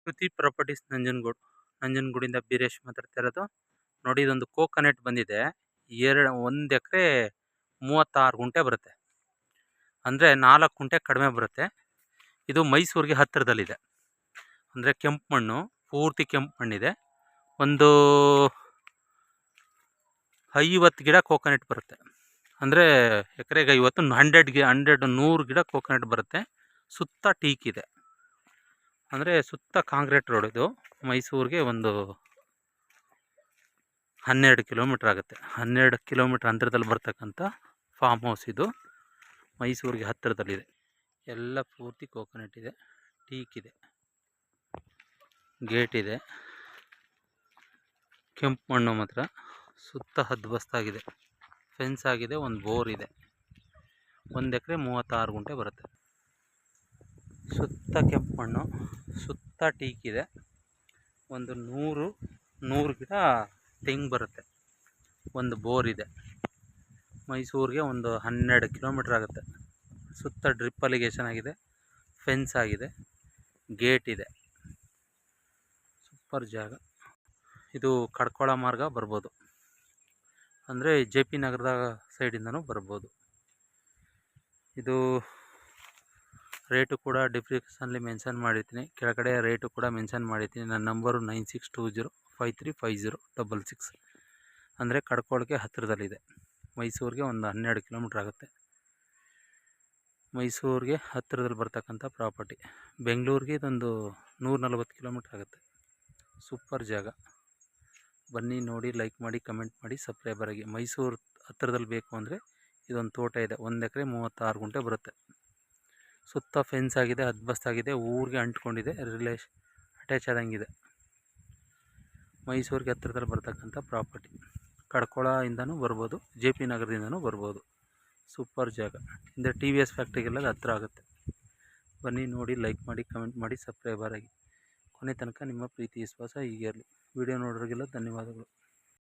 ಶ್ರುತಿ properties ನಂಜನಗೂಡಿಂದ Beeresh ಮಾತಾಡ್ತಿರೋದು. ನೋಡಿ, ಇದೊಂದು ಕೋಕೋನಟ್ ಬಂದಿದೆ. 1 ಎಕರೆ 36 ಗುಂಟೆ ಬರುತ್ತೆ. ಅಂದರೆ 4 ಗುಂಟೆ ಕಡಿಮೆ ಬರುತ್ತೆ. ಇದು ಮೈಸೂರಿಗೆ ಹತ್ತಿರದಲ್ಲಿದೆ. ಅಂದರೆ ಕೆಂಪು ಮಣ್ಣು, ಪೂರ್ತಿ ಕೆಂಪು ಮಣ್ಣಿದೆ. ಒಂದು 50 ಗಿಡ ಕೋಕೋನಟ್ ಬರುತ್ತೆ. ಅಂದರೆ ಎಕರೆಗೆ 50, 100 ಗಿಡ ಕೋಕೋನಟ್ ಬರುತ್ತೆ. ಸುತ್ತ ಟೀಕ್ ಇದೆ. ಅಂದರೆ ಸುತ್ತ ಕಾಂಕ್ರೀಟ್ ರೋಡ್. ಇದು ಮೈಸೂರಿಗೆ ಒಂದು 12 ಕಿಲೋಮೀಟ್ರ್ ಆಗುತ್ತೆ. 12 ಕಿಲೋಮೀಟ್ರ್ ಅಂತರದಲ್ಲಿ ಬರ್ತಕ್ಕಂಥ ಫಾರ್ಮ್ ಹೌಸ್ ಇದು. ಮೈಸೂರಿಗೆ ಹತ್ತಿರದಲ್ಲಿದೆ. ಎಲ್ಲ ಪೂರ್ತಿ ಕೋಕೋನಟ್ ಇದೆ, ಟೀಕ್ ಇದೆ, ಗೇಟ್ ಇದೆ, ಕೆಂಪು ಮಣ್ಣು ಮಾತ್ರ. ಸುತ್ತ ಹದ್ಬಸ್ತಾಗಿದೆ, ಫೆನ್ಸ್ ಆಗಿದೆ, ಒಂದು ಬೋರ್ ಇದೆ. 1 ಎಕರೆ 36 ಗುಂಟೆ ಬರುತ್ತೆ. ಸುತ್ತ ಕೆಂಪು ಮಣ್ಣು, ಸುತ್ತ ಟೀಕ್ ಇದೆ. ಒಂದು 100 ಗಿಡ ತೆಂಗು ಬರುತ್ತೆ. ಒಂದು ಬೋರ್ ಇದೆ. ಮೈಸೂರಿಗೆ ಒಂದು 12 ಕಿಲೋಮೀಟ್ರ್ ಆಗುತ್ತೆ. ಸುತ್ತ ಡ್ರಿಪ್ ಅಲಿಗೇಷನ್ ಆಗಿದೆ, ಫೆನ್ಸ್ ಆಗಿದೆ, ಗೇಟ್ ಇದೆ. ಸೂಪರ್ ಜಾಗ ಇದು. ಕಡ್ಕೊಳ ಮಾರ್ಗ ಬರ್ಬೋದು, ಅಂದರೆ JP ನಗರದ ಸೈಡಿಂದನೂ ಬರ್ಬೋದು. ಇದು ರೇಟು ಕೂಡ ಡಿಸ್ಕ್ರಿಪ್ಷನಲ್ಲಿ ಮೆನ್ಷನ್ ಮಾಡಿರ್ತೀನಿ, ಕೆಳಗಡೆ ರೇಟು ಕೂಡ ಮೆನ್ಷನ್ ಮಾಡಿರ್ತೀನಿ. ನನ್ನ ನಂಬರು 9620535066. ಅಂದರೆ ಕಡ್ಕೊಳಕ್ಕೆ ಹತ್ತಿರದಲ್ಲಿದೆ. ಮೈಸೂರಿಗೆ ಒಂದು 12 ಕಿಲೋಮೀಟ್ರ್ ಆಗುತ್ತೆ. ಮೈಸೂರಿಗೆ ಹತ್ತಿರದಲ್ಲಿ ಬರ್ತಕ್ಕಂಥ ಪ್ರಾಪರ್ಟಿ. ಬೆಂಗಳೂರಿಗೆ ಇದೊಂದು 140 ಕಿಲೋಮೀಟ್ರ್ ಆಗುತ್ತೆ. ಸೂಪರ್ ಜಾಗ. ಬನ್ನಿ, ನೋಡಿ, ಲೈಕ್ ಮಾಡಿ, ಕಮೆಂಟ್ ಮಾಡಿ, ಸಬ್ಸ್ಕ್ರೈಬರ್ ಆಗಿ. ಮೈಸೂರು ಹತ್ತಿರದಲ್ಲಿ ಬೇಕು ಅಂದರೆ ಇದೊಂದು ತೋಟ ಇದೆ. 1 ಎಕರೆ 36 ಗುಂಟೆ ಬರುತ್ತೆ. ಸುತ್ತ ಫೆನ್ಸ್ ಆಗಿದೆ, ಹದ್ಬಸ್ತಾಗಿದೆ, ಊರಿಗೆ ಅಂಟ್ಕೊಂಡಿದೆ, ಅಟ್ಯಾಚ್ ಆದಂಗಿದೆ. ಮೈಸೂರಿಗೆ ಹತ್ತಿರದಲ್ಲಿ ಬರ್ತಕ್ಕಂಥ ಪ್ರಾಪರ್ಟಿ. ಕಡ್ಕೊಳದಿಂದನೂ ಬರ್ಬೋದು, JP ನಗರದಿಂದನೂ ಬರ್ಬೋದು. ಸೂಪರ್ ಜಾಗ. ಅಂದರೆ TVS ಫ್ಯಾಕ್ಟ್ರಿಗೆಲ್ಲ ಹತ್ತಿರ ಆಗುತ್ತೆ. ಬನ್ನಿ, ನೋಡಿ, ಲೈಕ್ ಮಾಡಿ, ಕಮೆಂಟ್ ಮಾಡಿ, ಸಬ್ಸ್ಕ್ರೈಬರ್ ಆಗಿ. ಕೊನೆ ತನಕ ನಿಮ್ಮ ಪ್ರೀತಿ ವಿಶ್ವಾಸ ಹೀಗೆ ಇರಲಿ. ವಿಡಿಯೋ ನೋಡೋರಿಗೆಲ್ಲ ಧನ್ಯವಾದಗಳು.